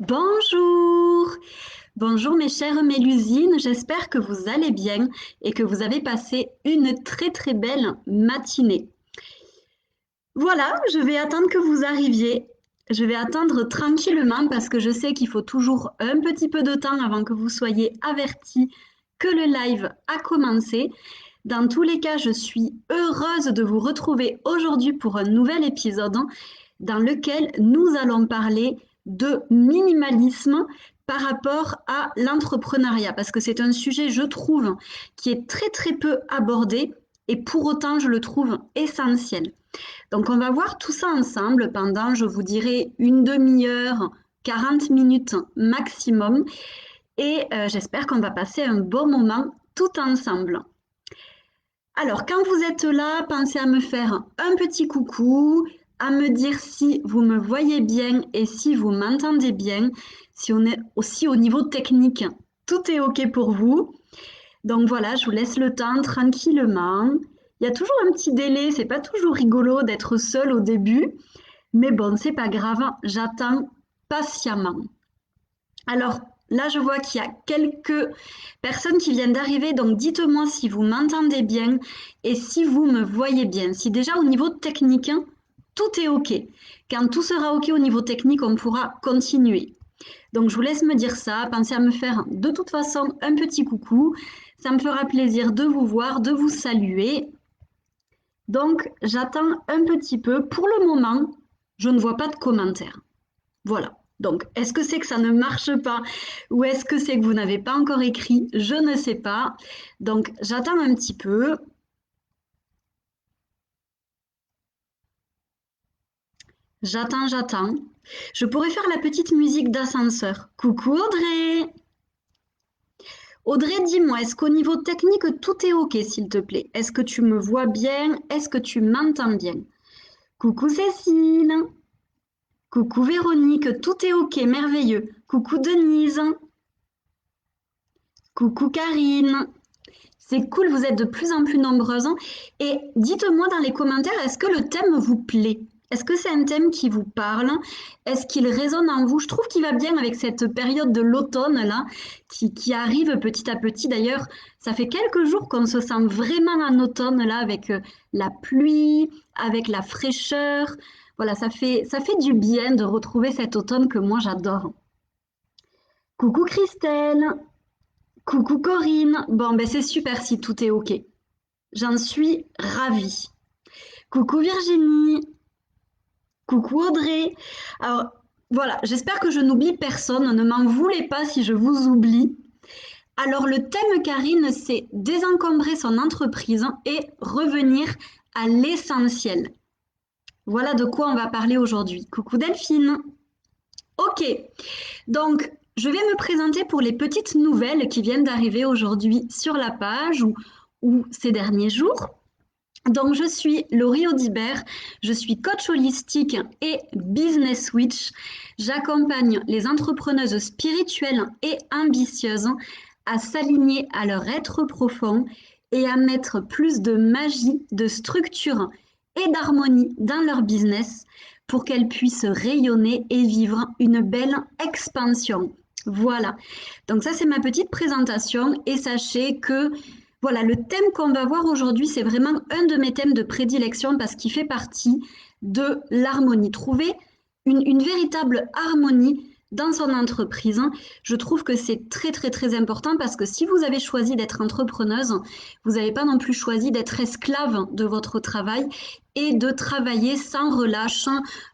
Bonjour, bonjour mes chères Mélusines, j'espère que vous allez bien et que vous avez passé une très belle matinée. Voilà, je vais attendre que vous arriviez. Je vais attendre tranquillement parce que je sais qu'il faut toujours un petit peu de temps avant que vous soyez avertis que le live a commencé. Dans tous les cas, je suis heureuse de vous retrouver aujourd'hui pour un nouvel épisode dans lequel nous allons parler de minimalisme par rapport à l'entrepreneuriat, parce que c'est un sujet, je trouve, qui est très peu abordé et pour autant, je le trouve essentiel. Donc, on va voir tout ça ensemble pendant, je vous dirais, une demi-heure, 40 minutes maximum, et j'espère qu'on va passer un bon moment tout ensemble. Alors, quand vous êtes là, pensez à me faire un petit coucou, à me dire si vous me voyez bien et si vous m'entendez bien, si on est aussi au niveau technique, tout est OK pour vous. Donc voilà, je vous laisse le temps tranquillement. Il y a toujours un petit délai, c'est pas toujours rigolo d'être seul au début, mais bon, c'est pas grave, j'attends patiemment. Alors là, je vois qu'il y a quelques personnes qui viennent d'arriver, donc dites-moi si vous m'entendez bien et si vous me voyez bien. Si déjà au niveau technique, hein, tout est OK. Quand tout sera OK au niveau technique, on pourra continuer. Donc je vous laisse me dire ça, pensez à me faire de toute façon un petit coucou. Ça me fera plaisir de vous voir, de vous saluer. Donc j'attends un petit peu. Pour le moment, je ne vois pas de commentaires. Voilà. Donc, est-ce que c'est que ça ne marche pas ou est-ce que c'est que vous n'avez pas encore écrit? Je ne sais pas. Donc, j'attends un petit peu. J'attends. Je pourrais faire la petite musique d'ascenseur. Coucou Audrey! Audrey, dis-moi, est-ce qu'au niveau technique, tout est OK, s'il te plaît? Est-ce que tu me vois bien? Est-ce que tu m'entends bien? Coucou Cécile! Coucou Véronique, tout est OK, merveilleux. Coucou Denise! Coucou Karine! C'est cool, vous êtes de plus en plus nombreuses. Et dites-moi dans les commentaires, est-ce que le thème vous plaît? Est-ce que c'est un thème qui vous parle? Est-ce qu'il résonne en vous? Je trouve qu'il va bien avec cette période de l'automne là, qui arrive petit à petit. D'ailleurs, ça fait quelques jours qu'on se sent vraiment en automne là, avec la pluie, avec la fraîcheur. Voilà, ça fait du bien de retrouver cet automne que moi j'adore. Coucou Christelle! Coucou Corinne, bon ben c'est super si tout est OK. J'en suis ravie. Coucou Virginie, coucou Audrey. Alors voilà, j'espère que je n'oublie personne, ne m'en voulez pas si je vous oublie. Alors le thème Karine, c'est désencombrer son entreprise et revenir à l'essentiel. Voilà de quoi on va parler aujourd'hui. Coucou Delphine. OK, donc je vais me présenter pour les petites nouvelles qui viennent d'arriver aujourd'hui sur la page ou ces derniers jours. Donc je suis Laurie Audibert, je suis coach holistique et business witch. J'accompagne les entrepreneuses spirituelles et ambitieuses à s'aligner à leur être profond et à mettre plus de magie, de structure et d'harmonie dans leur business pour qu'elles puissent rayonner et vivre une belle expansion. Voilà. Donc ça, c'est ma petite présentation et sachez que voilà, le thème qu'on va voir aujourd'hui, c'est vraiment un de mes thèmes de prédilection parce qu'il fait partie de l'harmonie. Trouver une véritable harmonie dans son entreprise, je trouve que c'est très important parce que si vous avez choisi d'être entrepreneuse, vous n'avez pas non plus choisi d'être esclave de votre travail et de travailler sans relâche,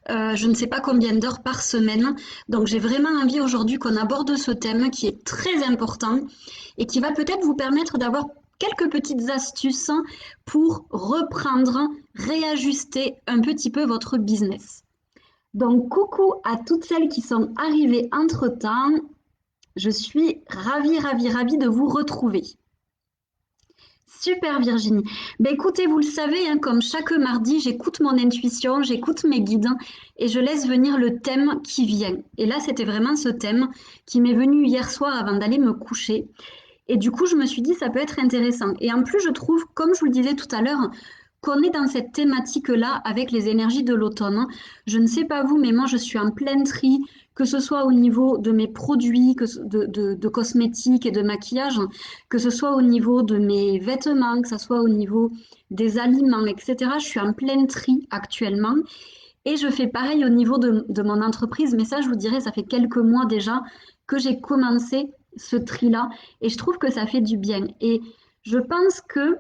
je ne sais pas combien d'heures par semaine. Donc j'ai vraiment envie aujourd'hui qu'on aborde ce thème qui est très important et qui va peut-être vous permettre d'avoir quelques petites astuces pour reprendre, réajuster un petit peu votre business. Donc, coucou à toutes celles qui sont arrivées entre-temps. Je suis ravie de vous retrouver. Super Virginie. Ben écoutez, vous le savez, hein, comme chaque mardi, j'écoute mon intuition, j'écoute mes guides et je laisse venir le thème qui vient. Et là, c'était vraiment ce thème qui m'est venu hier soir avant d'aller me coucher. Et du coup, je me suis dit, ça peut être intéressant. Et en plus, je trouve, comme je vous le disais tout à l'heure, qu'on est dans cette thématique-là avec les énergies de l'automne, hein. Je ne sais pas vous, mais moi je suis en plein tri, que ce soit au niveau de mes produits de cosmétiques et de maquillage, que ce soit au niveau de mes vêtements, que ce soit au niveau des aliments, etc. Je suis en plein tri actuellement. Et je fais pareil au niveau de mon entreprise, mais ça, je vous dirais, ça fait quelques mois déjà que j'ai commencé ce tri-là, et je trouve que ça fait du bien. Et je pense que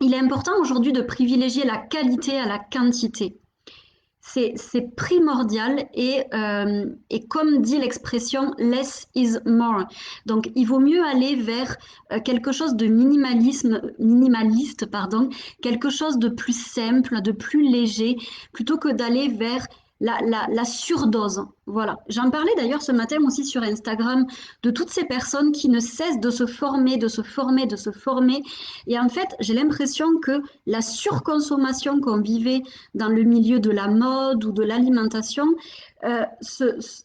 il est important aujourd'hui de privilégier la qualité à la quantité. C'est primordial et comme dit l'expression less is more. Donc il vaut mieux aller vers quelque chose de minimaliste, pardon, quelque chose de plus simple, de plus léger, plutôt que d'aller vers la surdose. Voilà. J'en parlais d'ailleurs ce matin aussi sur Instagram de toutes ces personnes qui ne cessent de se former, de se former, de se former. Et en fait, j'ai l'impression que la surconsommation qu'on vivait dans le milieu de la mode ou de l'alimentation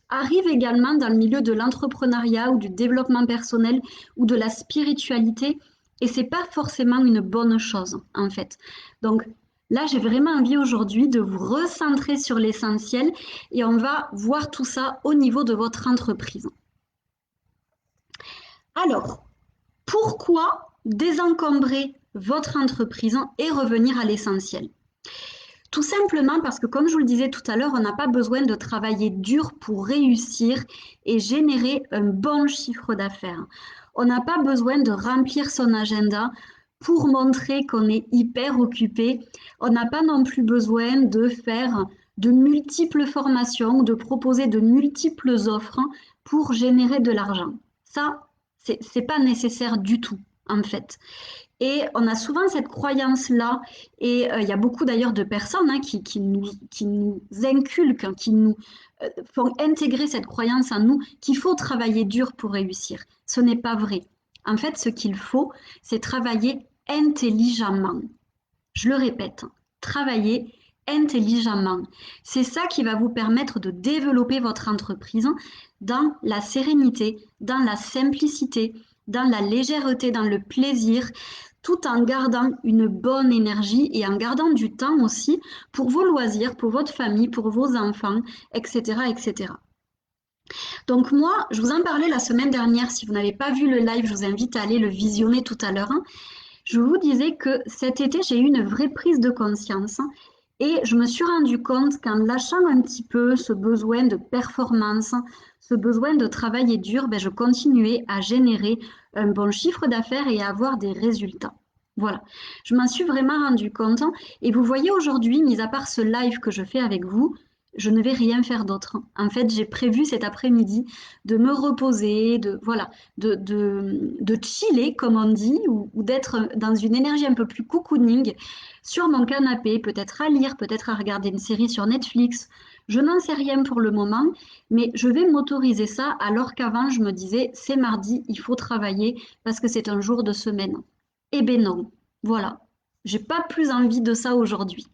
arrive également dans le milieu de l'entrepreneuriat ou du développement personnel ou de la spiritualité. Et c'est pas forcément une bonne chose, en fait. Donc, là, j'ai vraiment envie aujourd'hui de vous recentrer sur l'essentiel et on va voir tout ça au niveau de votre entreprise. Alors, pourquoi désencombrer votre entreprise et revenir à l'essentiel? Tout simplement parce que, comme je vous le disais tout à l'heure, on n'a pas besoin de travailler dur pour réussir et générer un bon chiffre d'affaires. On n'a pas besoin de remplir son agenda pour montrer qu'on est hyper occupé. On n'a pas non plus besoin de faire de multiples formations, de proposer de multiples offres pour générer de l'argent. Ça, c'est pas nécessaire du tout, en fait. Et on a souvent cette croyance-là, et il y a beaucoup d'ailleurs de personnes qui nous inculquent, qui nous font intégrer cette croyance en nous qu'il faut travailler dur pour réussir. Ce n'est pas vrai. En fait, ce qu'il faut, c'est travailler intelligemment. Je le répète, travailler intelligemment. C'est ça qui va vous permettre de développer votre entreprise dans la sérénité, dans la simplicité, dans la légèreté, dans le plaisir, tout en gardant une bonne énergie et en gardant du temps aussi pour vos loisirs, pour votre famille, pour vos enfants, etc., etc. Donc moi, je vous en parlais la semaine dernière. Si vous n'avez pas vu le live, je vous invite à aller le visionner tout à l'heure. Je vous disais que cet été, j'ai eu une vraie prise de conscience et je me suis rendu compte qu'en lâchant un petit peu ce besoin de performance, ce besoin de travailler dur, je continuais à générer un bon chiffre d'affaires et à avoir des résultats. Voilà, je m'en suis vraiment rendu compte et vous voyez aujourd'hui, mis à part ce live que je fais avec vous, je ne vais rien faire d'autre. En fait, j'ai prévu cet après-midi de me reposer, de chiller, comme on dit, ou d'être dans une énergie un peu plus cocooning sur mon canapé, peut-être à lire, peut-être à regarder une série sur Netflix. Je n'en sais rien pour le moment, mais je vais m'autoriser ça alors qu'avant, je me disais, c'est mardi, il faut travailler parce que c'est un jour de semaine. Eh ben non, voilà. J'ai pas plus envie de ça aujourd'hui.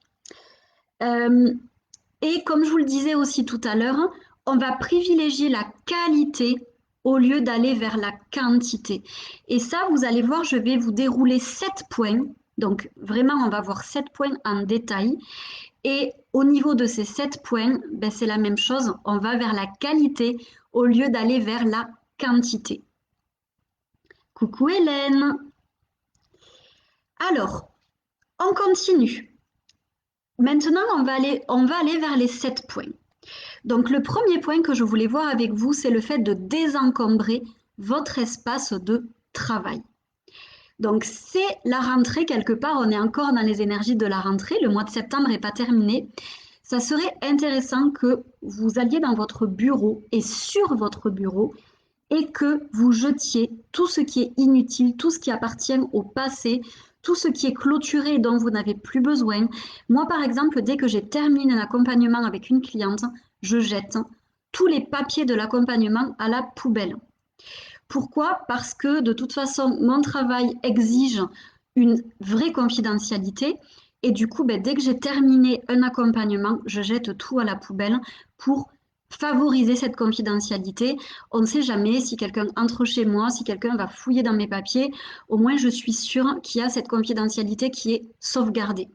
Et comme je vous le disais aussi tout à l'heure, on va privilégier la qualité au lieu d'aller vers la quantité. Et ça, vous allez voir, je vais vous dérouler 7 points. Donc vraiment, on va voir 7 points en détail. Et au niveau de ces 7 points, c'est la même chose. On va vers la qualité au lieu d'aller vers la quantité. Coucou Hélène. Alors, on continue. Maintenant, on va aller vers les 7 points. Donc, le premier point que je voulais voir avec vous, c'est le fait de désencombrer votre espace de travail. Donc, c'est la rentrée quelque part, on est encore dans les énergies de la rentrée, le mois de septembre n'est pas terminé. Ça serait intéressant que vous alliez dans votre bureau et sur votre bureau et que vous jetiez tout ce qui est inutile, tout ce qui appartient au passé, tout ce qui est clôturé et dont vous n'avez plus besoin. Moi, par exemple, dès que j'ai terminé un accompagnement avec une cliente, je jette tous les papiers de l'accompagnement à la poubelle. Pourquoi? Parce que de toute façon, mon travail exige une vraie confidentialité et du coup, dès que j'ai terminé un accompagnement, je jette tout à la poubelle pour favoriser cette confidentialité. On ne sait jamais si quelqu'un entre chez moi, si quelqu'un va fouiller dans mes papiers, au moins je suis sûre qu'il y a cette confidentialité qui est sauvegardée.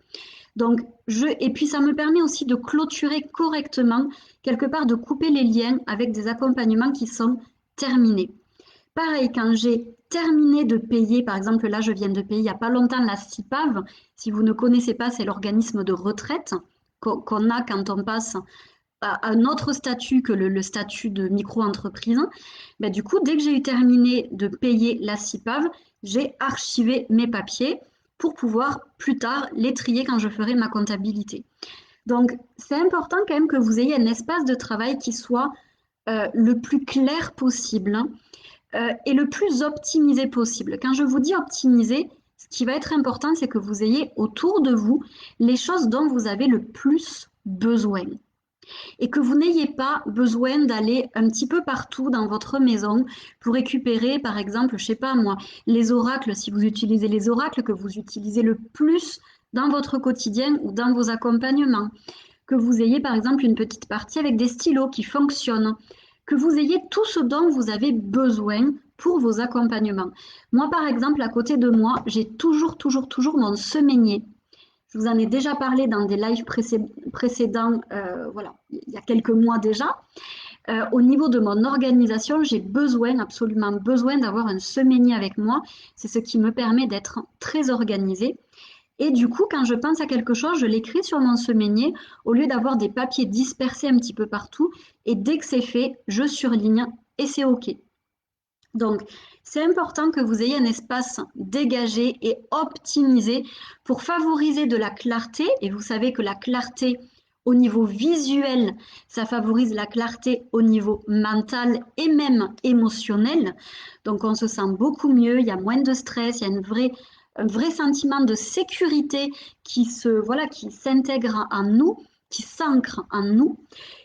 Donc, et puis ça me permet aussi de clôturer correctement, quelque part de couper les liens avec des accompagnements qui sont terminés. Pareil, quand j'ai terminé de payer, par exemple là je viens de payer il n'y a pas longtemps la CIPAV, si vous ne connaissez pas, c'est l'organisme de retraite qu'on a quand on passe à un autre statut que le statut de micro-entreprise. Ben, du coup, dès que j'ai eu terminé de payer la CIPAV, j'ai archivé mes papiers pour pouvoir plus tard les trier quand je ferai ma comptabilité. Donc, c'est important quand même que vous ayez un espace de travail qui soit le plus clair possible, hein, et le plus optimisé possible. Quand je vous dis optimiser, ce qui va être important, c'est que vous ayez autour de vous les choses dont vous avez le plus besoin et que vous n'ayez pas besoin d'aller un petit peu partout dans votre maison pour récupérer, par exemple, je sais pas moi, les oracles, si vous utilisez les oracles que vous utilisez le plus dans votre quotidien ou dans vos accompagnements, que vous ayez par exemple une petite partie avec des stylos qui fonctionnent, que vous ayez tout ce dont vous avez besoin pour vos accompagnements. Moi, par exemple, à côté de moi, j'ai toujours mon semainier. Je vous en ai déjà parlé dans des lives précédents, voilà, il y a quelques mois déjà. Au niveau de mon organisation, j'ai absolument besoin d'avoir un semainier avec moi. C'est ce qui me permet d'être très organisée. Et du coup, quand je pense à quelque chose, je l'écris sur mon semainier au lieu d'avoir des papiers dispersés un petit peu partout. Et dès que c'est fait, je surligne et c'est OK. Donc, c'est important que vous ayez un espace dégagé et optimisé pour favoriser de la clarté. Et vous savez que la clarté au niveau visuel, ça favorise la clarté au niveau mental et même émotionnel. Donc, on se sent beaucoup mieux, il y a moins de stress, il y a un vrai sentiment de sécurité qui s'intègre en nous, qui s'ancre en nous.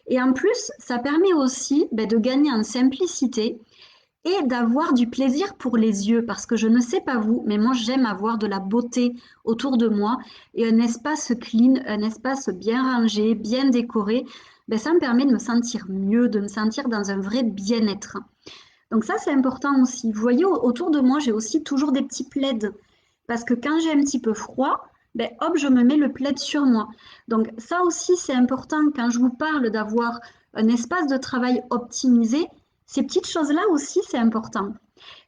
Et en plus, ça permet aussi de gagner en simplicité et d'avoir du plaisir pour les yeux, parce que je ne sais pas vous, mais moi j'aime avoir de la beauté autour de moi et un espace clean, un espace bien rangé, bien décoré, ça me permet de me sentir mieux, de me sentir dans un vrai bien-être. Donc ça c'est important aussi. Vous voyez, autour de moi j'ai aussi toujours des petits plaids, parce que quand j'ai un petit peu froid, hop, je me mets le plaid sur moi. Donc ça aussi c'est important quand je vous parle d'avoir un espace de travail optimisé. Ces petites choses-là aussi, c'est important.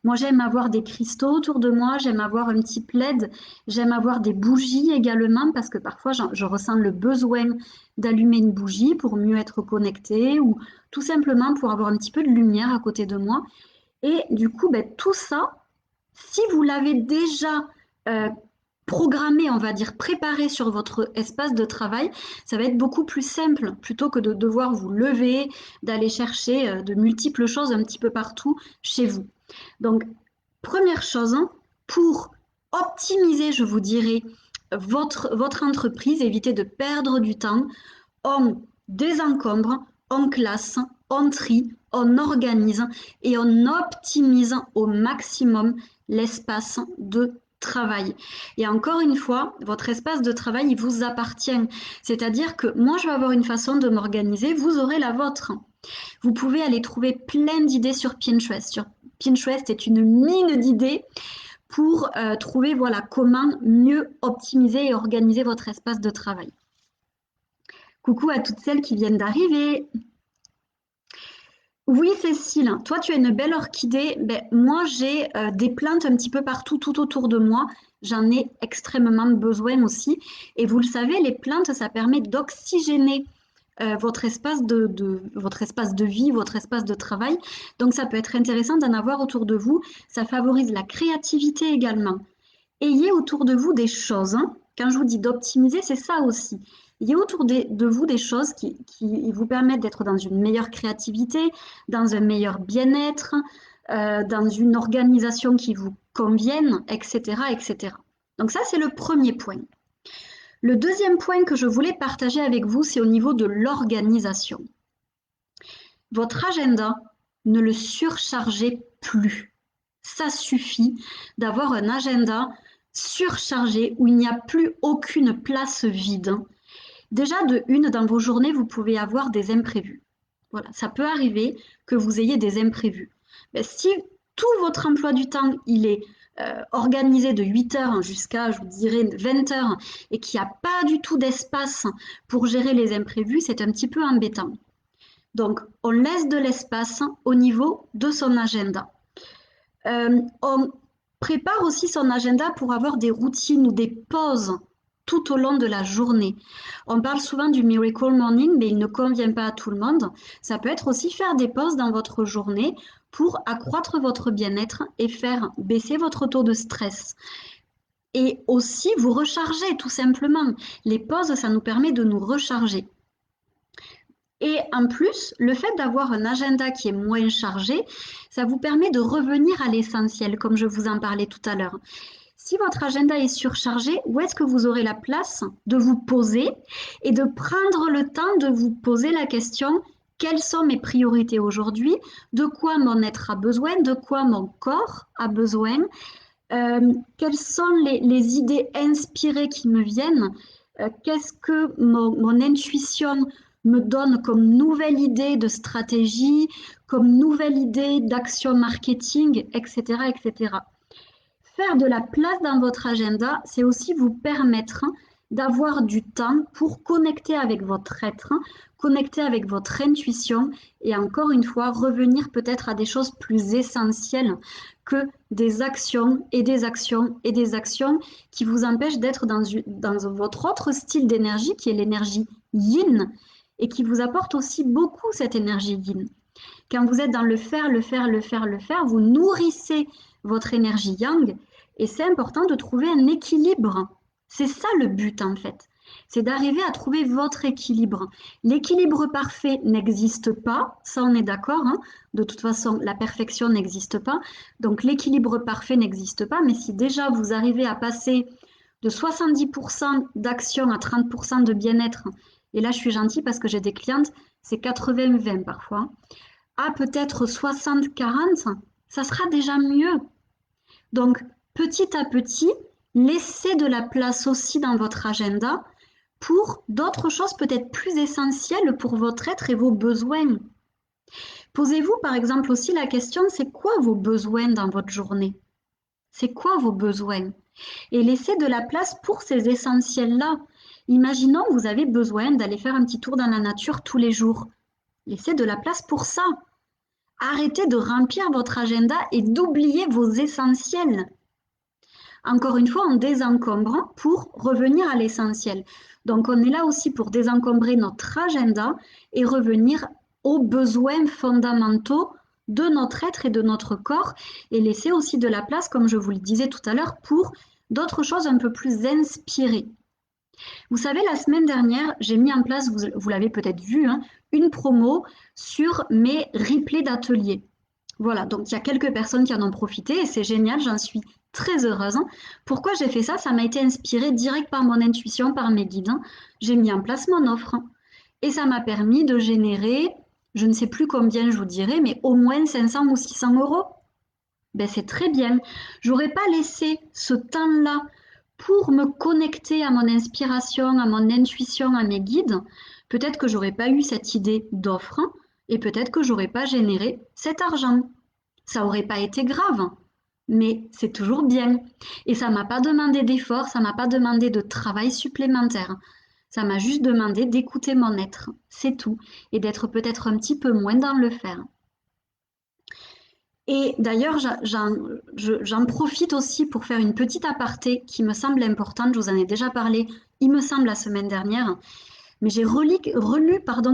Moi, j'aime avoir des cristaux autour de moi, j'aime avoir un petit plaid, j'aime avoir des bougies également parce que parfois, je ressens le besoin d'allumer une bougie pour mieux être connectée ou tout simplement pour avoir un petit peu de lumière à côté de moi. Et du coup, tout ça, si vous l'avez déjà euh, programmé, on va dire, préparé sur votre espace de travail, ça va être beaucoup plus simple plutôt que de devoir vous lever, d'aller chercher de multiples choses un petit peu partout chez vous. Donc, première chose, hein, pour optimiser, je vous dirais, votre entreprise, éviter de perdre du temps, on désencombre, on classe, on trie, on organise et on optimise au maximum l'espace de travail. Et encore une fois, votre espace de travail, il vous appartient. C'est-à-dire que moi, je vais avoir une façon de m'organiser, vous aurez la vôtre. Vous pouvez aller trouver plein d'idées sur Pinterest. Pinterest est une mine d'idées pour trouver voilà, comment mieux optimiser et organiser votre espace de travail. Coucou à toutes celles qui viennent d'arriver. Oui, Cécile, toi tu as une belle orchidée. Moi j'ai des plantes un petit peu partout, tout autour de moi. J'en ai extrêmement besoin aussi. Et vous le savez, les plantes, ça permet d'oxygéner votre votre espace de vie, votre espace de travail. Donc ça peut être intéressant d'en avoir autour de vous. Ça favorise la créativité également. Ayez autour de vous des choses, hein. Quand je vous dis d'optimiser, c'est ça aussi. Ayez autour de vous des choses qui vous permettent d'être dans une meilleure créativité, dans un meilleur bien-être, dans une organisation qui vous convienne, etc., etc. Donc ça, c'est le premier point. Le deuxième point que je voulais partager avec vous, c'est au niveau de l'organisation. Votre agenda, ne le surchargez plus. Ça suffit d'avoir un agenda surchargé où il n'y a plus aucune place vide. Déjà, de une, dans vos journées, vous pouvez avoir des imprévus. Voilà, ça peut arriver que vous ayez des imprévus. Mais si tout votre emploi du temps, il est organisé de 8 heures jusqu'à, je vous dirais, 20 heures et qu'il n'y a pas du tout d'espace pour gérer les imprévus, c'est un petit peu embêtant. Donc, on laisse de l'espace au niveau de son agenda. On prépare aussi son agenda pour avoir des routines ou des pauses tout au long de la journée. On parle souvent du Miracle Morning, mais il ne convient pas à tout le monde. Ça peut être aussi faire des pauses dans votre journée pour accroître votre bien-être et faire baisser votre taux de stress. Et aussi vous recharger tout simplement. Les pauses, ça nous permet de nous recharger. Et en plus, le fait d'avoir un agenda qui est moins chargé, ça vous permet de revenir à l'essentiel, comme je vous en parlais tout à l'heure. Si votre agenda est surchargé, où est-ce que vous aurez la place de vous poser et de prendre le temps de vous poser la question: quelles sont mes priorités aujourd'hui? De quoi mon être a besoin? De quoi mon corps a besoin? Quelles sont les idées inspirées qui me viennent? Qu'est-ce que mon intuition me donne comme nouvelle idée de stratégie, comme nouvelle idée d'action marketing, etc., etc. Faire de la place dans votre agenda, c'est aussi vous permettre d'avoir du temps pour connecter avec votre être, connecter avec votre intuition et encore une fois revenir peut-être à des choses plus essentielles que des actions et des actions et des actions qui vous empêchent d'être dans votre autre style d'énergie qui est l'énergie yin et qui vous apporte aussi beaucoup cette énergie yin. Quand vous êtes dans le faire, le faire, le faire, le faire, vous nourrissez votre énergie yang et c'est important de trouver un équilibre. C'est ça le but en fait. C'est d'arriver à trouver votre équilibre. L'équilibre parfait n'existe pas, ça on est d'accord, hein. De toute façon, la perfection n'existe pas. Donc l'équilibre parfait n'existe pas, mais si déjà vous arrivez à passer de 70% d'action à 30% de bien-être, et là je suis gentille parce que j'ai des clientes, c'est 80-20 parfois, à peut-être 60-40, ça sera déjà mieux. Donc, petit à petit, laissez de la place aussi dans votre agenda pour d'autres choses peut-être plus essentielles pour votre être et vos besoins. Posez-vous par exemple aussi la question, c'est quoi vos besoins dans votre journée? C'est quoi vos besoins? Et laissez de la place pour ces essentiels-là. Imaginons que vous avez besoin d'aller faire un petit tour dans la nature tous les jours. Laissez de la place pour ça. Arrêtez de remplir votre agenda et d'oublier vos essentiels. Encore une fois, on désencombre pour revenir à l'essentiel. Donc, on est là aussi pour désencombrer notre agenda et revenir aux besoins fondamentaux de notre être et de notre corps et laisser aussi de la place, comme je vous le disais tout à l'heure, pour d'autres choses un peu plus inspirées. Vous savez, la semaine dernière, j'ai mis en place, vous l'avez peut-être vu, hein, une promo sur mes replays d'ateliers. Voilà, donc il y a quelques personnes qui en ont profité et c'est génial, j'en suis très heureuse. Pourquoi j'ai fait ça? Ça m'a été inspiré direct par mon intuition, par mes guides. J'ai mis en place mon offre et ça m'a permis de générer, je ne sais plus combien je vous dirais, mais au moins 500 ou 600 euros. Ben, c'est très bien. J'aurais pas laissé ce temps-là pour me connecter à mon inspiration, à mon intuition, à mes guides. Peut-être que j'aurais pas eu cette idée d'offre et peut-être que j'aurais pas généré cet argent. Ça aurait pas été grave, mais c'est toujours bien. Et ça m'a pas demandé d'effort, ça m'a pas demandé de travail supplémentaire. Ça m'a juste demandé d'écouter mon être, c'est tout, et d'être peut-être un petit peu moins dans le faire. Et d'ailleurs, j'en profite aussi pour faire une petite aparté qui me semble importante. Je vous en ai déjà parlé, il me semble, la semaine dernière. Mais j'ai relu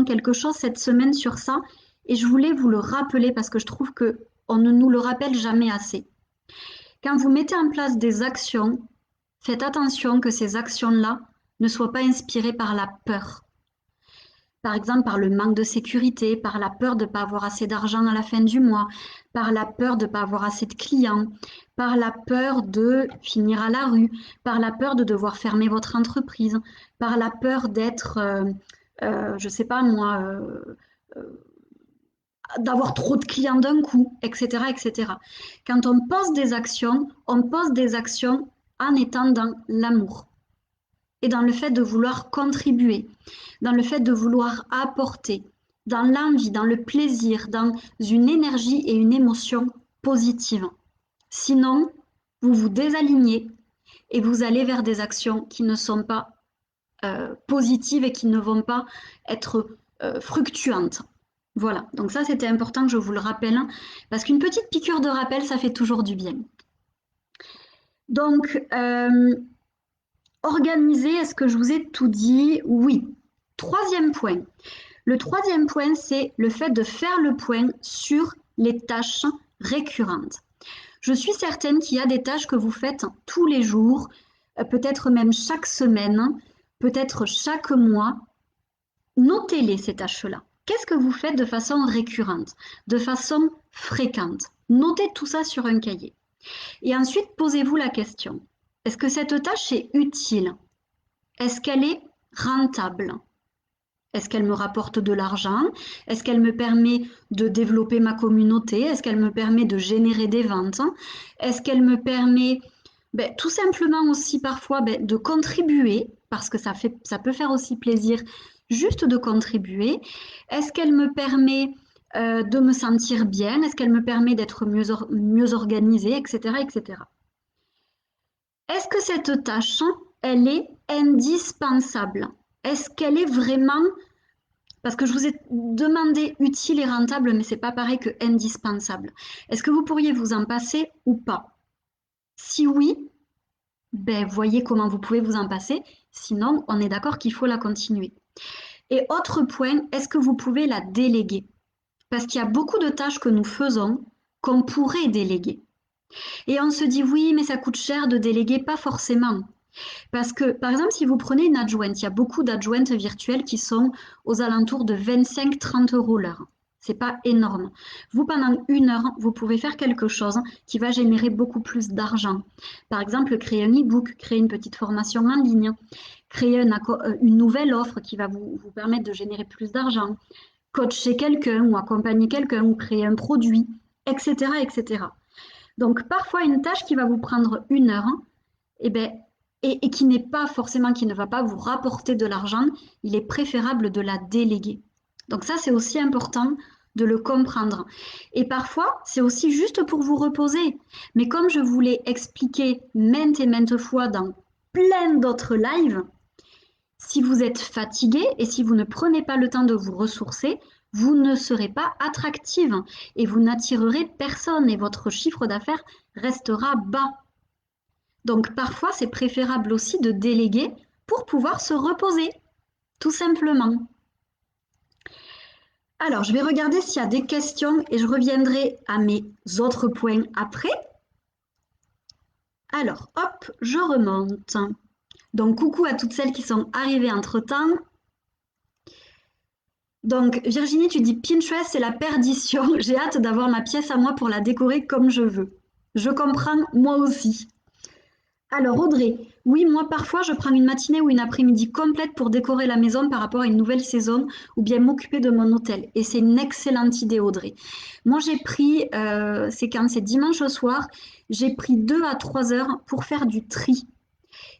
quelque chose cette semaine sur ça et je voulais vous le rappeler parce que je trouve qu'on ne nous le rappelle jamais assez. Quand vous mettez en place des actions, faites attention que ces actions-là ne soient pas inspirées par la peur. Par exemple, par le manque de sécurité, par la peur de ne pas avoir assez d'argent à la fin du mois, par la peur de ne pas avoir assez de clients, par la peur de finir à la rue, par la peur de devoir fermer votre entreprise, par la peur d'être, je ne sais pas moi, d'avoir trop de clients d'un coup, etc., etc. Quand on pose des actions en étant dans l'amour et dans le fait de vouloir contribuer, dans le fait de vouloir apporter dans l'envie, dans le plaisir, dans une énergie et une émotion positive. Sinon, vous vous désalignez et vous allez vers des actions qui ne sont pas positives et qui ne vont pas être fructuantes. Voilà, donc ça c'était important que je vous le rappelle, parce qu'une petite piqûre de rappel, ça fait toujours du bien. Donc, organiser, est-ce que je vous ai tout dit? Oui. Troisième point. Le troisième point, c'est le fait de faire le point sur les tâches récurrentes. Je suis certaine qu'il y a des tâches que vous faites tous les jours, peut-être même chaque semaine, peut-être chaque mois. Notez-les, ces tâches-là. Qu'est-ce que vous faites de façon récurrente, de façon fréquente? Notez tout ça sur un cahier. Et ensuite, posez-vous la question. Est-ce que cette tâche est utile? Est-ce qu'elle est rentable? Est-ce qu'elle me rapporte de l'argent? Est-ce qu'elle me permet de développer ma communauté? Est-ce qu'elle me permet de générer des ventes? Est-ce qu'elle me permet tout simplement aussi parfois de contribuer, parce que ça peut faire aussi plaisir juste de contribuer? Est-ce qu'elle me permet de me sentir bien? Est-ce qu'elle me permet d'être mieux organisée, etc., etc. Est-ce que cette tâche, elle est indispensable? Est-ce qu'elle est vraiment... Parce que je vous ai demandé utile et rentable, mais c'est pas pareil que indispensable. Est-ce que vous pourriez vous en passer ou pas? Si oui, voyez comment vous pouvez vous en passer. Sinon, on est d'accord qu'il faut la continuer. Et autre point, est-ce que vous pouvez la déléguer? Parce qu'il y a beaucoup de tâches que nous faisons qu'on pourrait déléguer. Et on se dit oui, mais ça coûte cher de déléguer, pas forcément. Parce que, par exemple, si vous prenez une adjointe, il y a beaucoup d'adjointes virtuelles qui sont aux alentours de 25-30 euros l'heure. C'est pas énorme. Vous, pendant 1 heure, vous pouvez faire quelque chose qui va générer beaucoup plus d'argent. Par exemple, créer un e-book, créer une petite formation en ligne, créer une nouvelle offre qui va vous permettre de générer plus d'argent, coacher quelqu'un ou accompagner quelqu'un ou créer un produit, etc., etc. Donc, parfois, une tâche qui va vous prendre 1 heure, et qui n'est pas forcément, qui ne va pas vous rapporter de l'argent, il est préférable de la déléguer. Donc ça, c'est aussi important de le comprendre. Et parfois, c'est aussi juste pour vous reposer. Mais comme je vous l'ai expliqué maintes et maintes fois dans plein d'autres lives, si vous êtes fatigué et si vous ne prenez pas le temps de vous ressourcer, vous ne serez pas attractive et vous n'attirerez personne et votre chiffre d'affaires restera bas. Donc parfois, c'est préférable aussi de déléguer pour pouvoir se reposer, tout simplement. Alors, je vais regarder s'il y a des questions et je reviendrai à mes autres points après. Alors, hop, je remonte. Donc, coucou à toutes celles qui sont arrivées entre-temps. Donc, Virginie, tu dis Pinterest, c'est la perdition. J'ai hâte d'avoir ma pièce à moi pour la décorer comme je veux. Je comprends, moi aussi. Alors Audrey, oui, moi parfois je prends une matinée ou une après-midi complète pour décorer la maison par rapport à une nouvelle saison ou bien m'occuper de mon hôtel. Et c'est une excellente idée Audrey. Moi j'ai pris, c'est dimanche au soir, j'ai pris 2 à 3 heures pour faire du tri.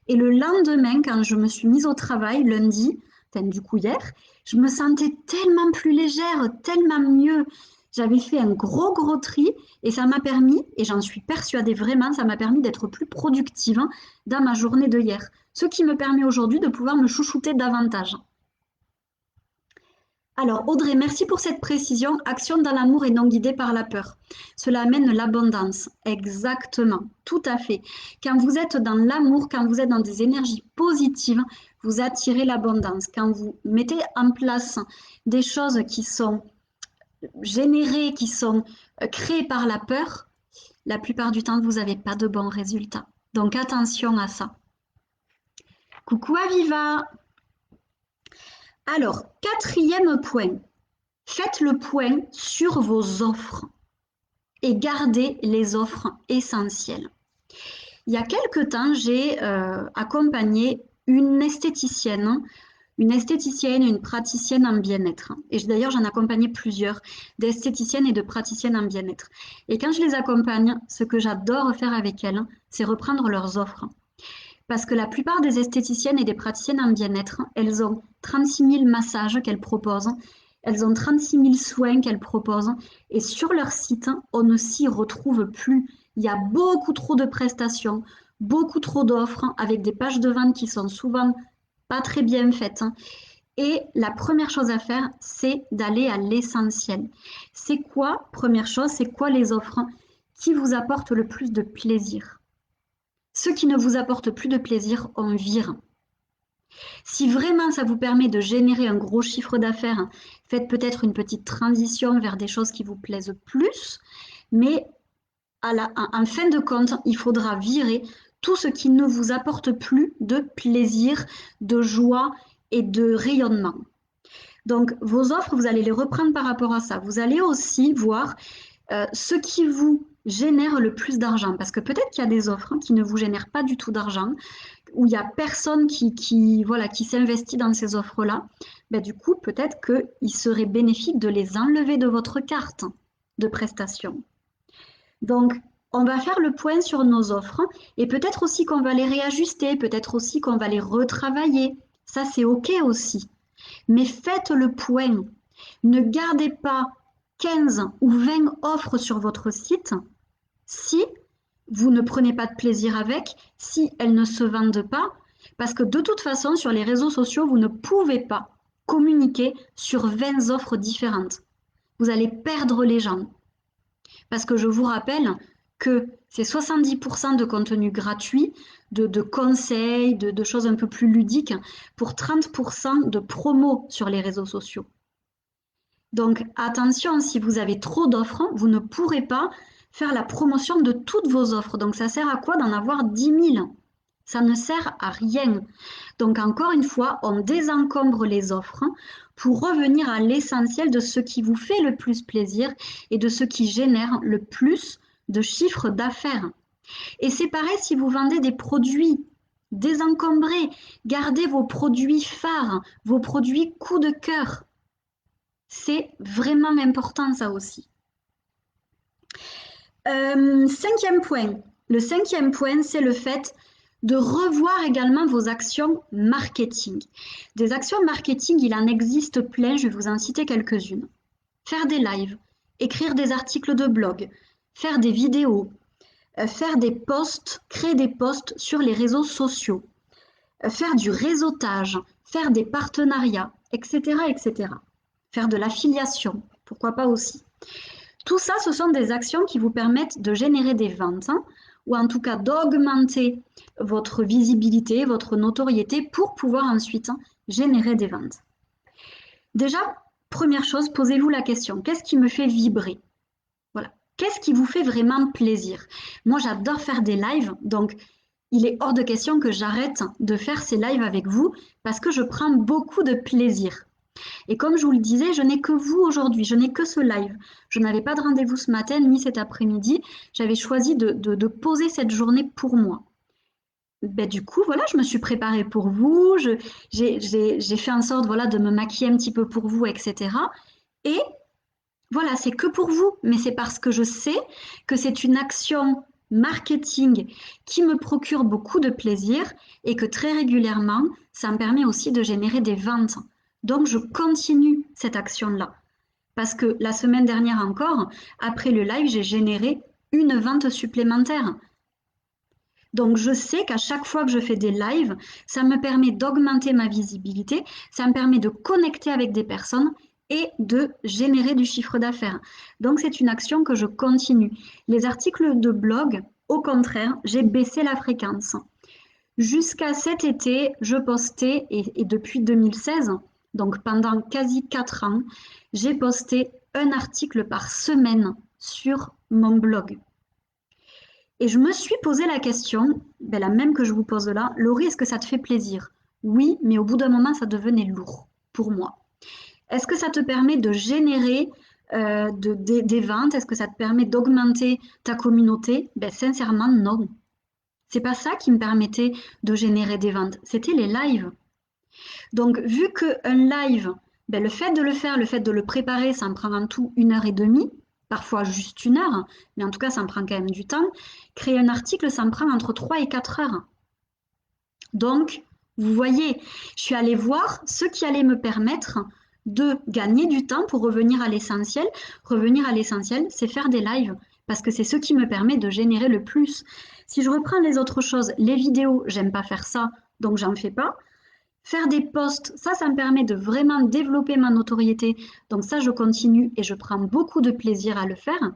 Et le lendemain, quand je me suis mise au travail, lundi, du coup hier, je me sentais tellement plus légère, tellement mieux. J'avais fait un gros tri et ça m'a permis, et j'en suis persuadée vraiment, ça m'a permis d'être plus productive dans ma journée de hier. Ce qui me permet aujourd'hui de pouvoir me chouchouter davantage. Alors Audrey, merci pour cette précision. Action dans l'amour et non guidée par la peur. Cela amène l'abondance. Exactement, tout à fait. Quand vous êtes dans l'amour, quand vous êtes dans des énergies positives, vous attirez l'abondance. Quand vous mettez en place des choses qui sont générées, qui sont créées par la peur, la plupart du temps, vous n'avez pas de bons résultats. Donc attention à ça. Coucou Aviva. Alors, quatrième point, faites le point sur vos offres et gardez les offres essentielles. Il y a quelque temps, j'ai accompagné une esthéticienne, une praticienne en bien-être. Et d'ailleurs, j'en accompagnais plusieurs, d'esthéticiennes et de praticiennes en bien-être. Et quand je les accompagne, ce que j'adore faire avec elles, c'est reprendre leurs offres. Parce que la plupart des esthéticiennes et des praticiennes en bien-être, elles ont 36 000 massages qu'elles proposent Elles ont 36 000 soins qu'elles proposent et sur leur site, on ne s'y retrouve plus. Il y a beaucoup trop de prestations, beaucoup trop d'offres avec des pages de vente qui sont souvent pas très bien faites. Et la première chose à faire, c'est d'aller à l'essentiel. C'est quoi, première chose, c'est quoi les offres qui vous apportent le plus de plaisir? Ceux qui ne vous apportent plus de plaisir, on vire. Si vraiment ça vous permet de générer un gros chiffre d'affaires, faites peut-être une petite transition vers des choses qui vous plaisent plus, mais en fin de compte, il faudra virer tout ce qui ne vous apporte plus de plaisir, de joie et de rayonnement. Donc, vos offres, vous allez les reprendre par rapport à ça. Vous allez aussi voir ce qui vous génère le plus d'argent. Parce que peut-être qu'il y a des offres qui ne vous génèrent pas du tout d'argent, où il n'y a personne voilà, qui s'investit dans ces offres-là. Ben, du coup, peut-être qu'il serait bénéfique de les enlever de votre carte de prestation. Donc, on va faire le point sur nos offres et peut-être aussi qu'on va les réajuster, peut-être aussi qu'on va les retravailler. Ça, c'est OK aussi. Mais faites le point. Ne gardez pas 15 ou 20 offres sur votre site si vous ne prenez pas de plaisir avec, si elles ne se vendent pas, parce que de toute façon, sur les réseaux sociaux, vous ne pouvez pas communiquer sur 20 offres différentes. Vous allez perdre les gens. Parce que je vous rappelle que c'est 70% de contenu gratuit, de conseils, de choses un peu plus ludiques, pour 30% de promos sur les réseaux sociaux. Donc attention, si vous avez trop d'offres, vous ne pourrez pas faire la promotion de toutes vos offres. Donc ça sert à quoi d'en avoir 10 000? Ça ne sert à rien. Donc encore une fois, on désencombre les offres pour revenir à l'essentiel de ce qui vous fait le plus plaisir et de ce qui génère le plus de chiffre d'affaires. Et c'est pareil si vous vendez des produits. Désencombrez, gardez vos produits phares, vos produits coup de cœur. C'est vraiment important ça aussi. Cinquième point. Le cinquième point, c'est le fait de revoir également vos actions marketing. Des actions marketing, il en existe plein, je vais vous en citer quelques-unes. Faire des lives, écrire des articles de blog, faire des vidéos, faire des posts, créer des posts sur les réseaux sociaux, faire du réseautage, faire des partenariats, etc., etc. Faire de l'affiliation, pourquoi pas aussi. Tout ça, ce sont des actions qui vous permettent de générer des ventes, ou en tout cas d'augmenter votre visibilité, votre notoriété pour pouvoir ensuite générer des ventes. Déjà, première chose, posez-vous la question, qu'est-ce qui me fait vibrer? Voilà. Qu'est-ce qui vous fait vraiment plaisir? Moi, j'adore faire des lives, donc il est hors de question que j'arrête de faire ces lives avec vous parce que je prends beaucoup de plaisir. Et comme je vous le disais, je n'ai que vous aujourd'hui, je n'ai que ce live. Je n'avais pas de rendez-vous ce matin ni cet après-midi. J'avais choisi de poser cette journée pour moi. Ben, du coup, voilà, je me suis préparée pour vous, j'ai fait en sorte voilà, de me maquiller un petit peu pour vous, etc. Et voilà, c'est que pour vous, mais c'est parce que je sais que c'est une action marketing qui me procure beaucoup de plaisir et que très régulièrement, ça me permet aussi de générer des ventes. Donc, je continue cette action-là. Parce que la semaine dernière encore, après le live, j'ai généré une vente supplémentaire. Donc, je sais qu'à chaque fois que je fais des lives, ça me permet d'augmenter ma visibilité, ça me permet de connecter avec des personnes et de générer du chiffre d'affaires. Donc, c'est une action que je continue. Les articles de blog, au contraire, j'ai baissé la fréquence. Jusqu'à cet été, je postais, et depuis 2016, donc pendant quasi 4 ans, j'ai posté un article par semaine sur mon blog. Et je me suis posé la question, ben la même que je vous pose là, Laurie, est-ce que ça te fait plaisir? Oui, mais au bout d'un moment, ça devenait lourd pour moi. Est-ce que ça te permet de générer des ventes? Est-ce que ça te permet d'augmenter ta communauté? Ben, sincèrement, non. C'est pas ça qui me permettait de générer des ventes, c'était les lives. Donc, vu qu'un live, ben, le fait de le faire, le fait de le préparer, ça me prend en tout 1 heure et demie, parfois juste 1 heure, mais en tout cas, ça me prend quand même du temps. Créer un article, ça me prend entre 3 et 4 heures. Donc, vous voyez, je suis allée voir ce qui allait me permettre de gagner du temps pour revenir à l'essentiel. Revenir à l'essentiel, c'est faire des lives parce que c'est ce qui me permet de générer le plus. Si je reprends les autres choses, les vidéos, j'aime pas faire ça, donc j'en fais pas. Faire des posts, ça me permet de vraiment développer ma notoriété. Donc ça, je continue et je prends beaucoup de plaisir à le faire.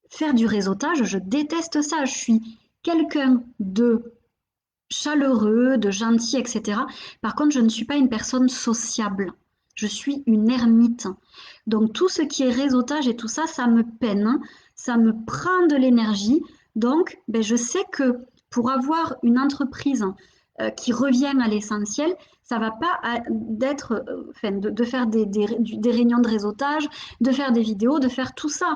Faire du réseautage, je déteste ça. Je suis quelqu'un de chaleureux, de gentil, etc. Par contre, je ne suis pas une personne sociable. Je suis une ermite. Donc tout ce qui est réseautage et tout ça, ça me peine, ça me prend de l'énergie. Donc, ben, je sais que pour avoir une entreprise qui revient à l'essentiel, ça va pas d'être, enfin, de faire des réunions de réseautage, de faire des vidéos, de faire tout ça.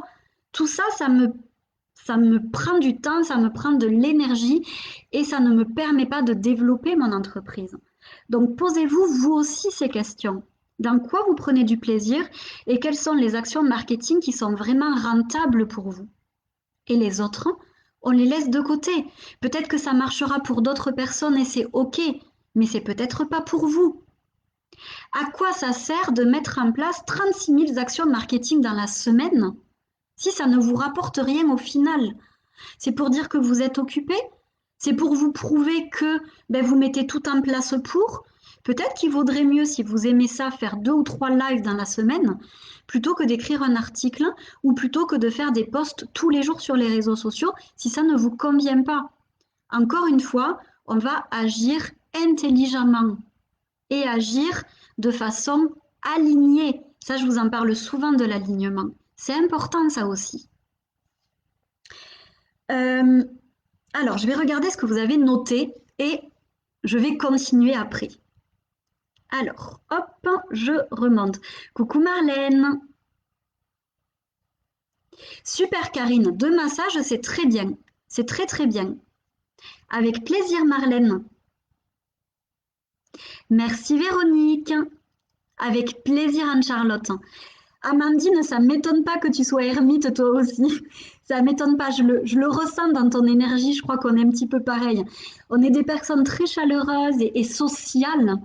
Tout ça, ça me prend du temps, ça me prend de l'énergie et ça ne me permet pas de développer mon entreprise. Donc posez-vous vous aussi ces questions. Dans quoi vous prenez du plaisir et quelles sont les actions marketing qui sont vraiment rentables pour vous? Et les autres, on les laisse de côté. Peut-être que ça marchera pour d'autres personnes et c'est OK, mais c'est peut-être pas pour vous. À quoi ça sert de mettre en place 36 000 actions marketing dans la semaine si ça ne vous rapporte rien au final? C'est pour dire que vous êtes occupé? C'est pour vous prouver que ben, vous mettez tout en place pour? Peut-être qu'il vaudrait mieux, si vous aimez ça, faire 2 ou 3 lives dans la semaine, plutôt que d'écrire un article ou plutôt que de faire des posts tous les jours sur les réseaux sociaux si ça ne vous convient pas. Encore une fois, on va agir intelligemment et agir de façon alignée. Ça, je vous en parle souvent de l'alignement. C'est important, ça aussi. Alors, je vais regarder ce que vous avez noté et je vais continuer après. Alors, hop, je remonte. Coucou Marlène. Super Karine, 2 massages, c'est très bien. C'est très très bien. Avec plaisir Marlène. Merci Véronique. Avec plaisir Anne-Charlotte. Amandine, ça ne m'étonne pas que tu sois ermite toi aussi. Ça ne m'étonne pas, je le ressens dans ton énergie, je crois qu'on est un petit peu pareil. On est des personnes très chaleureuses et sociales.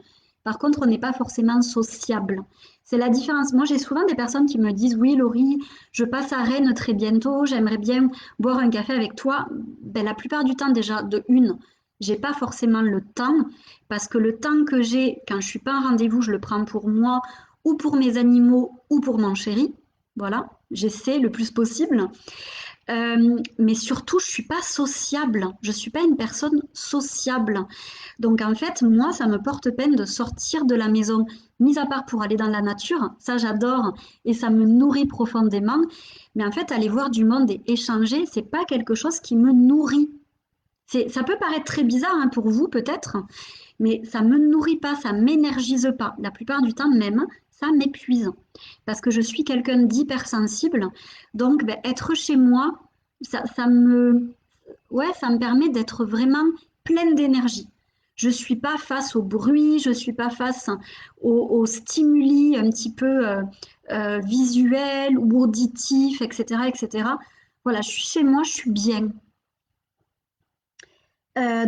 Par contre, on n'est pas forcément sociable. C'est la différence. Moi, j'ai souvent des personnes qui me disent, oui, Laurie, je passe à Rennes très bientôt, j'aimerais bien boire un café avec toi. Ben, la plupart du temps, déjà, de une, j'ai pas forcément le temps, parce que le temps que j'ai, quand je suis pas en rendez-vous, je le prends pour moi, ou pour mes animaux, ou pour mon chéri. Voilà, j'essaie le plus possible. Mais surtout, je suis pas sociable. Je suis pas une personne sociable. Donc en fait, moi, ça me porte peine de sortir de la maison, mis à part pour aller dans la nature. Ça, j'adore et ça me nourrit profondément. Mais en fait, aller voir du monde et échanger, c'est pas quelque chose qui me nourrit. Ça peut paraître très bizarre hein, pour vous peut-être, mais ça me nourrit pas, ça m'énergise pas. La plupart du temps même, ça m'épuise parce que je suis quelqu'un d'hypersensible. Donc, ben, être chez moi, ouais, ça me permet d'être vraiment pleine d'énergie. Je suis pas face au bruit, je suis pas face aux stimuli un petit peu visuels ou auditifs, etc., etc. Voilà, je suis chez moi, je suis bien.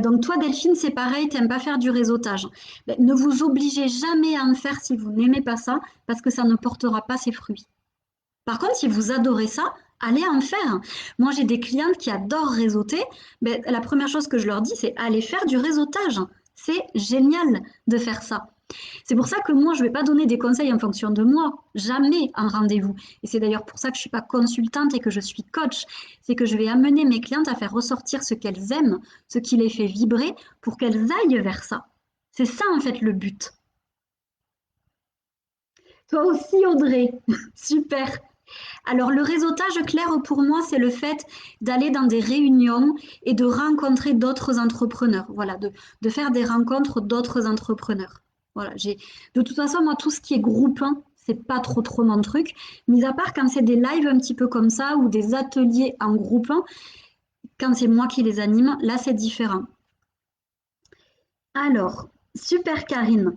Donc toi, Delphine, c'est pareil, t'aimes pas faire du réseautage. Ben, ne vous obligez jamais à en faire si vous n'aimez pas ça, parce que ça ne portera pas ses fruits. Par contre, si vous adorez ça, allez en faire. Moi, j'ai des clientes qui adorent réseauter. Ben, la première chose que je leur dis, c'est allez faire du réseautage. C'est génial de faire ça. C'est pour ça que moi, je ne vais pas donner des conseils en fonction de moi, jamais en rendez-vous. Et c'est d'ailleurs pour ça que je ne suis pas consultante et que je suis coach. C'est que je vais amener mes clientes à faire ressortir ce qu'elles aiment, ce qui les fait vibrer, pour qu'elles aillent vers ça. C'est ça en fait le but. Toi aussi, Audrey. Super. Alors le réseautage clair pour moi, c'est le fait d'aller dans des réunions et de rencontrer d'autres entrepreneurs. Voilà, de faire des rencontres d'autres entrepreneurs. Voilà, de toute façon, moi, tout ce qui est groupe, hein, c'est pas trop mon truc. Mis à part quand c'est des lives un petit peu comme ça ou des ateliers en groupe, hein, quand c'est moi qui les anime, là, c'est différent. Alors, super Karine.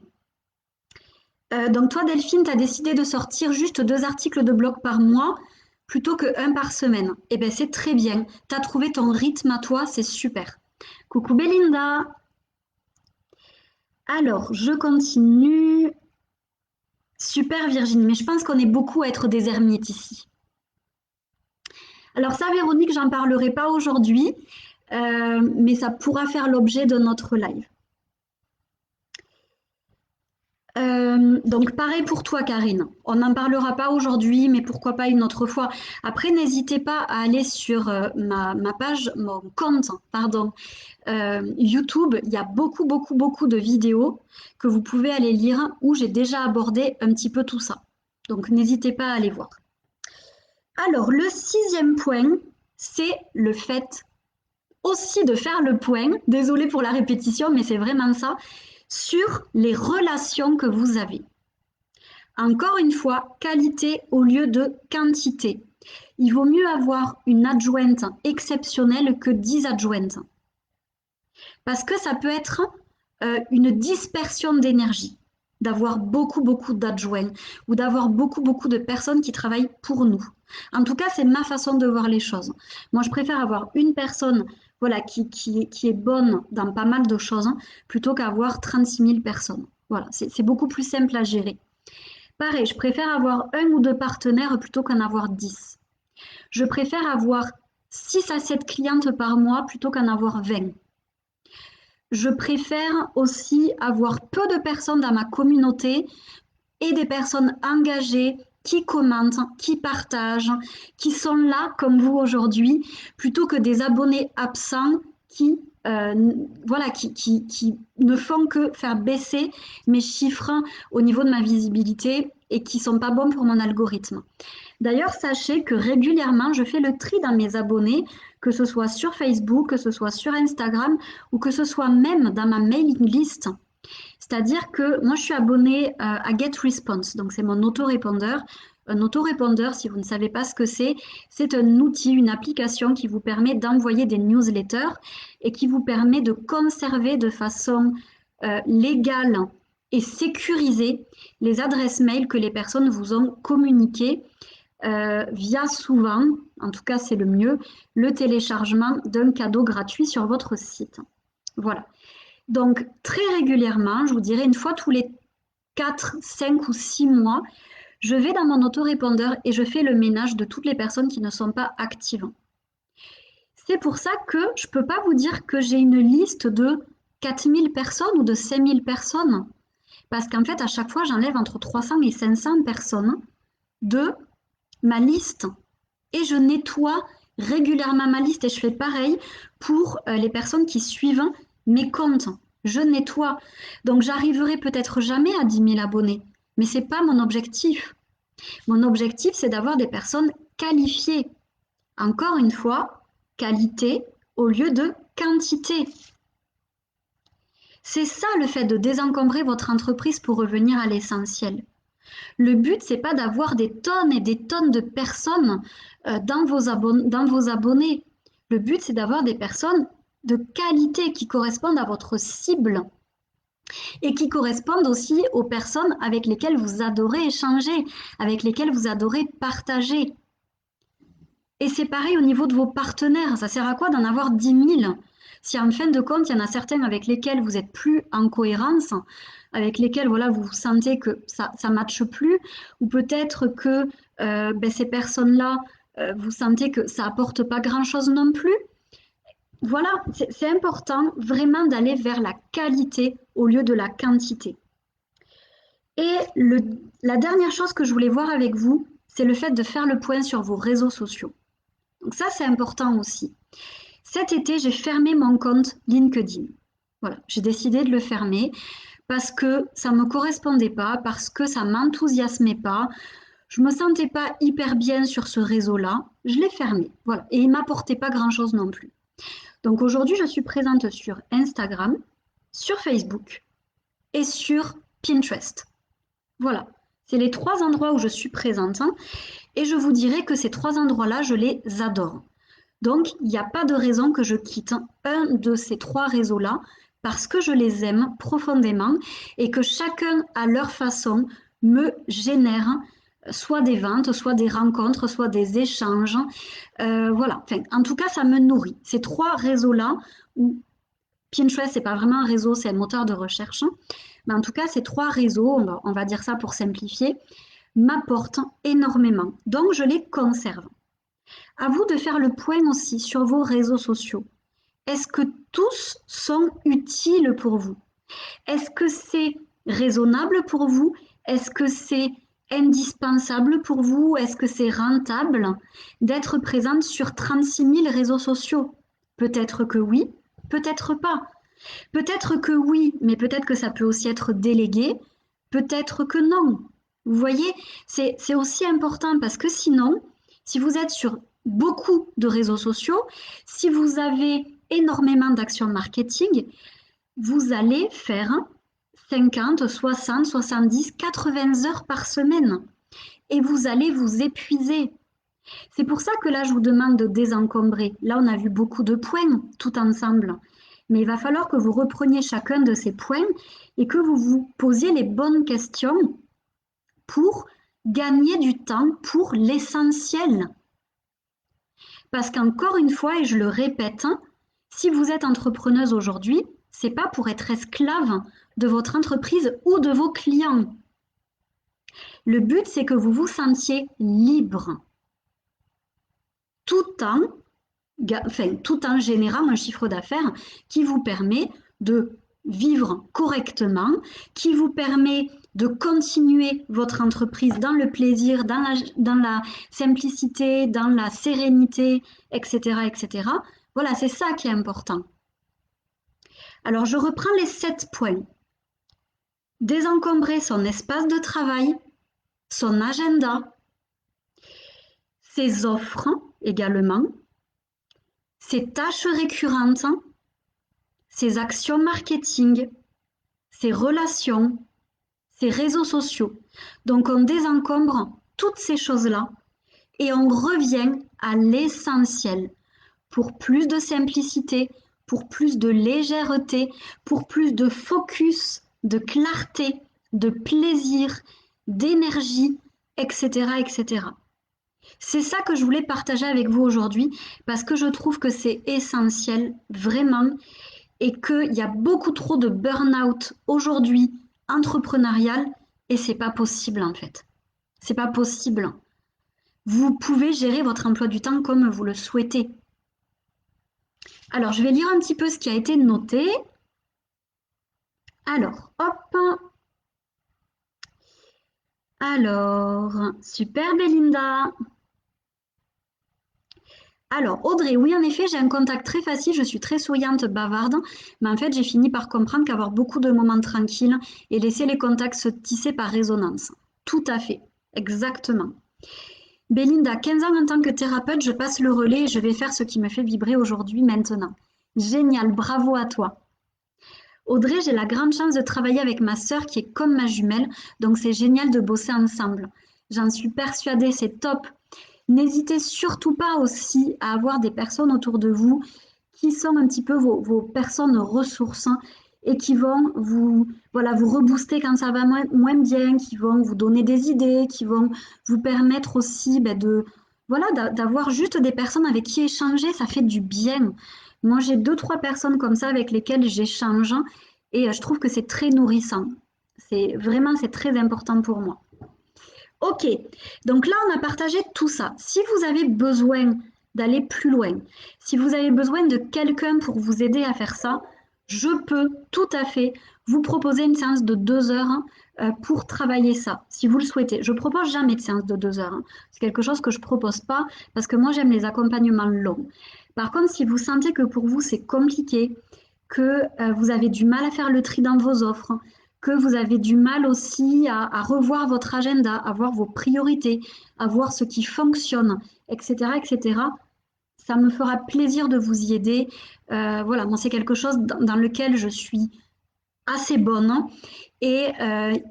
Donc toi, Delphine, tu as décidé de sortir juste 2 articles de blog par mois plutôt qu'un par semaine. Eh bien, c'est très bien. Tu as trouvé ton rythme à toi, c'est super. Coucou Belinda. Alors, je continue. Super Virginie, mais je pense qu'on est beaucoup à être des ermites ici. Alors ça, Véronique, j'en parlerai pas aujourd'hui, mais ça pourra faire l'objet de notre live. Donc pareil pour toi, Karine. On n'en parlera pas aujourd'hui, mais pourquoi pas une autre fois. Après, n'hésitez pas à aller sur ma page, mon compte, pardon, YouTube. Il y a beaucoup, beaucoup, beaucoup de vidéos que vous pouvez aller lire où j'ai déjà abordé un petit peu tout ça. Donc n'hésitez pas à aller voir. Alors, le 6e point, c'est le fait aussi de faire le point, désolée pour la répétition, mais c'est vraiment ça, sur les relations que vous avez. Encore une fois, qualité au lieu de quantité. Il vaut mieux avoir une adjointe exceptionnelle que 10 adjointes. Parce que ça peut être une dispersion d'énergie, d'avoir beaucoup, beaucoup d'adjoints ou d'avoir beaucoup, beaucoup de personnes qui travaillent pour nous. En tout cas, c'est ma façon de voir les choses. Moi, je préfère avoir une personne voilà, qui est bonne dans pas mal de choses plutôt qu'avoir 36 000 personnes. Voilà, c'est beaucoup plus simple à gérer. Pareil, je préfère avoir un ou deux partenaires plutôt qu'en avoir 10. Je préfère avoir 6 à 7 clientes par mois plutôt qu'en avoir 20. Je préfère aussi avoir peu de personnes dans ma communauté et des personnes engagées qui commentent, qui partagent, qui sont là comme vous aujourd'hui, plutôt que des abonnés absents qui, voilà, qui ne font que faire baisser mes chiffres au niveau de ma visibilité et qui ne sont pas bons pour mon algorithme. D'ailleurs, sachez que régulièrement, je fais le tri dans mes abonnés, que ce soit sur Facebook, que ce soit sur Instagram ou que ce soit même dans ma mailing list. C'est-à-dire que moi, je suis abonnée à GetResponse, donc c'est mon autorépondeur. Un autorépondeur, si vous ne savez pas ce que c'est un outil, une application qui vous permet d'envoyer des newsletters et qui vous permet de conserver de façon légale et sécurisée les adresses mail que les personnes vous ont communiquées via souvent, en tout cas c'est le mieux, le téléchargement d'un cadeau gratuit sur votre site. Voilà. Donc très régulièrement, je vous dirais une fois tous les 4, 5 ou 6 mois, je vais dans mon autorépondeur et je fais le ménage de toutes les personnes qui ne sont pas actives. C'est pour ça que je ne peux pas vous dire que j'ai une liste de 4000 personnes ou de 5000 personnes. Parce qu'en fait, à chaque fois, j'enlève entre 300 et 500 personnes de ma liste et je nettoie régulièrement ma liste et je fais pareil pour les personnes qui suivent mes comptes. Je nettoie. Donc j'arriverai peut-être jamais à 10 000 abonnés, mais ce n'est pas mon objectif. Mon objectif, c'est d'avoir des personnes qualifiées. Encore une fois, qualité au lieu de quantité. C'est ça le fait de désencombrer votre entreprise pour revenir à l'essentiel. Le but, c'est pas d'avoir des tonnes et des tonnes de personnes dans vos abonnés. Le but, c'est d'avoir des personnes de qualité qui correspondent à votre cible et qui correspondent aussi aux personnes avec lesquelles vous adorez échanger, avec lesquelles vous adorez partager. Et c'est pareil au niveau de vos partenaires. Ça sert à quoi d'en avoir 10 000 si en fin de compte, il y en a certains avec lesquels vous n'êtes plus en cohérence, avec lesquels voilà, vous sentez que ça ne matche plus, ou peut-être que ces personnes-là, vous sentez que ça apporte pas grand-chose non plus. Voilà, c'est important vraiment d'aller vers la qualité au lieu de la quantité. Et la dernière chose que je voulais voir avec vous, c'est le fait de faire le point sur vos réseaux sociaux. Donc ça, c'est important aussi. Cet été, j'ai fermé mon compte LinkedIn. Voilà, j'ai décidé de le fermer parce que ça ne me correspondait pas, parce que ça ne m'enthousiasmait pas. Je ne me sentais pas hyper bien sur ce réseau-là. Je l'ai fermé. Voilà. Et il ne m'apportait pas grand-chose non plus. Donc aujourd'hui, je suis présente sur Instagram, sur Facebook et sur Pinterest. Voilà. C'est les 3 endroits où je suis présente. Et je vous dirais que ces 3 endroits-là, je les adore. Donc, il n'y a pas de raison que je quitte un de ces 3 réseaux-là parce que je les aime profondément et que chacun à leur façon me génère soit des ventes, soit des rencontres, soit des échanges. Voilà, enfin, en tout cas, ça me nourrit. Ces 3 réseaux-là, où Pinterest, c'est pas vraiment un réseau, c'est un moteur de recherche. Mais en tout cas, ces 3 réseaux, on va dire ça pour simplifier, m'apportent énormément. Donc, je les conserve. À vous de faire le point aussi sur vos réseaux sociaux. Est-ce que tous sont utiles pour vous? Est-ce que c'est raisonnable pour vous? Est-ce que c'est indispensable pour vous? Est-ce que c'est rentable d'être présente sur 36 000 réseaux sociaux? Peut-être que oui, peut-être pas. Peut-être que oui, mais peut-être que ça peut aussi être délégué. Peut-être que non. Vous voyez, c'est aussi important parce que sinon, si vous êtes sur beaucoup de réseaux sociaux, si vous avez énormément d'actions marketing, vous allez faire 50, 60, 70, 80 heures par semaine et vous allez vous épuiser. C'est pour ça que là, je vous demande de désencombrer. Là, on a vu beaucoup de points tout ensemble. Mais il va falloir que vous repreniez chacun de ces points et que vous vous posiez les bonnes questions pour gagner du temps pour l'essentiel. Parce qu'encore une fois, et je le répète, si vous êtes entrepreneuse aujourd'hui, c'est pas pour être esclave de votre entreprise ou de vos clients. Le but, c'est que vous vous sentiez libre, tout en générant un chiffre d'affaires qui vous permet de vivre correctement, qui vous permet de continuer votre entreprise dans le plaisir, dans la simplicité, dans la sérénité, etc., etc. Voilà, c'est ça qui est important. Alors, je reprends les 7 points. Désencombrer son espace de travail, son agenda, ses offres également, ses tâches récurrentes, ses actions marketing, ses relations, ses réseaux sociaux. Donc on désencombre toutes ces choses-là et on revient à l'essentiel pour plus de simplicité, pour plus de légèreté, pour plus de focus, de clarté, de plaisir, d'énergie, etc., etc. C'est ça que je voulais partager avec vous aujourd'hui parce que je trouve que c'est essentiel, vraiment, et qu'il y a beaucoup trop de burn-out aujourd'hui entrepreneurial et c'est pas possible en fait. C'est pas possible. Vous pouvez gérer votre emploi du temps comme vous le souhaitez. Alors, je vais lire un petit peu ce qui a été noté. Alors, hop. Alors, super Belinda. Alors, Audrey, oui, en effet, j'ai un contact très facile, je suis très souriante, bavarde, mais en fait, j'ai fini par comprendre qu'avoir beaucoup de moments tranquilles et laisser les contacts se tisser par résonance. Tout à fait, exactement. Belinda, 15 ans en tant que thérapeute, je passe le relais et je vais faire ce qui me fait vibrer aujourd'hui, maintenant. Génial, bravo à toi. Audrey, j'ai la grande chance de travailler avec ma sœur qui est comme ma jumelle, donc c'est génial de bosser ensemble. J'en suis persuadée, c'est top. N'hésitez surtout pas aussi à avoir des personnes autour de vous qui sont un petit peu vos personnes ressources et qui vont vous, voilà, vous rebooster quand ça va moins bien, qui vont vous donner des idées, qui vont vous permettre aussi voilà, d'avoir juste des personnes avec qui échanger, ça fait du bien. Moi, j'ai 2, 3 personnes comme ça avec lesquelles j'échange et je trouve que c'est très nourrissant. C'est très important pour moi. Ok, donc là, on a partagé tout ça. Si vous avez besoin d'aller plus loin, si vous avez besoin de quelqu'un pour vous aider à faire ça, je peux tout à fait vous proposer une séance de 2 heures pour travailler ça, si vous le souhaitez. Je propose jamais de séance de 2 heures. C'est quelque chose que je propose pas parce que moi, j'aime les accompagnements longs. Par contre, si vous sentez que pour vous, c'est compliqué, que vous avez du mal à faire le tri dans vos offres, que vous avez du mal aussi à revoir votre agenda, à voir vos priorités, à voir ce qui fonctionne, etc., etc., ça me fera plaisir de vous y aider. Voilà, moi, c'est quelque chose dans lequel je suis assez bonne. Et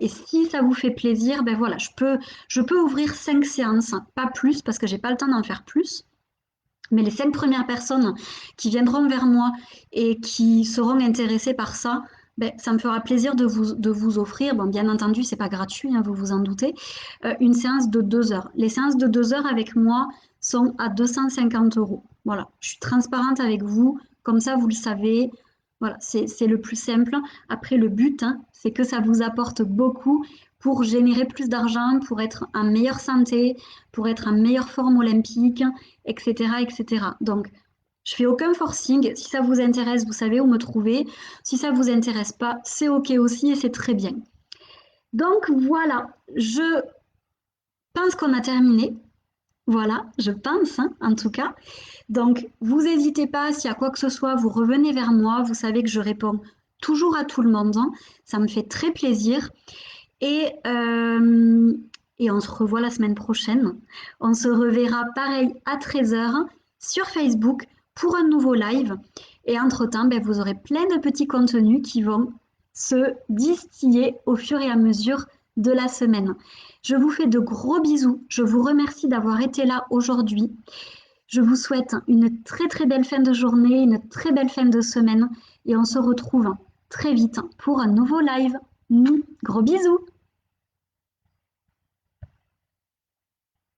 si ça vous fait plaisir, ben voilà, je peux ouvrir 5 séances, pas plus, parce que j'ai pas le temps d'en faire plus. Mais les 5 premières personnes qui viendront vers moi et qui seront intéressées par ça, ben, ça me fera plaisir de vous offrir, bon, bien entendu, c'est pas gratuit, hein, vous vous en doutez, une séance de 2 heures. Les séances de 2 heures avec moi sont à 250 €. Voilà, je suis transparente avec vous, comme ça vous le savez. Voilà, c'est le plus simple. Après, le but, hein, c'est que ça vous apporte beaucoup pour générer plus d'argent, pour être en meilleure santé, pour être en meilleure forme olympique, etc., etc. Donc, je fais aucun forcing. Si ça vous intéresse, vous savez où me trouver. Si ça vous intéresse pas, c'est OK aussi et c'est très bien. Donc voilà, je pense qu'on a terminé. Voilà, je pense, hein, en tout cas. Donc, vous n'hésitez pas, s'il y a quoi que ce soit, vous revenez vers moi. Vous savez que je réponds toujours à tout le monde, hein. Ça me fait très plaisir. Et, euh, et on se revoit la semaine prochaine. On se reverra pareil à 13h sur Facebook pour un nouveau live. Et entre-temps, ben, vous aurez plein de petits contenus qui vont se distiller au fur et à mesure de la semaine. Je vous fais de gros bisous. Je vous remercie d'avoir été là aujourd'hui. Je vous souhaite une très très belle fin de journée, une très belle fin de semaine et on se retrouve très vite pour un nouveau live. Gros bisous!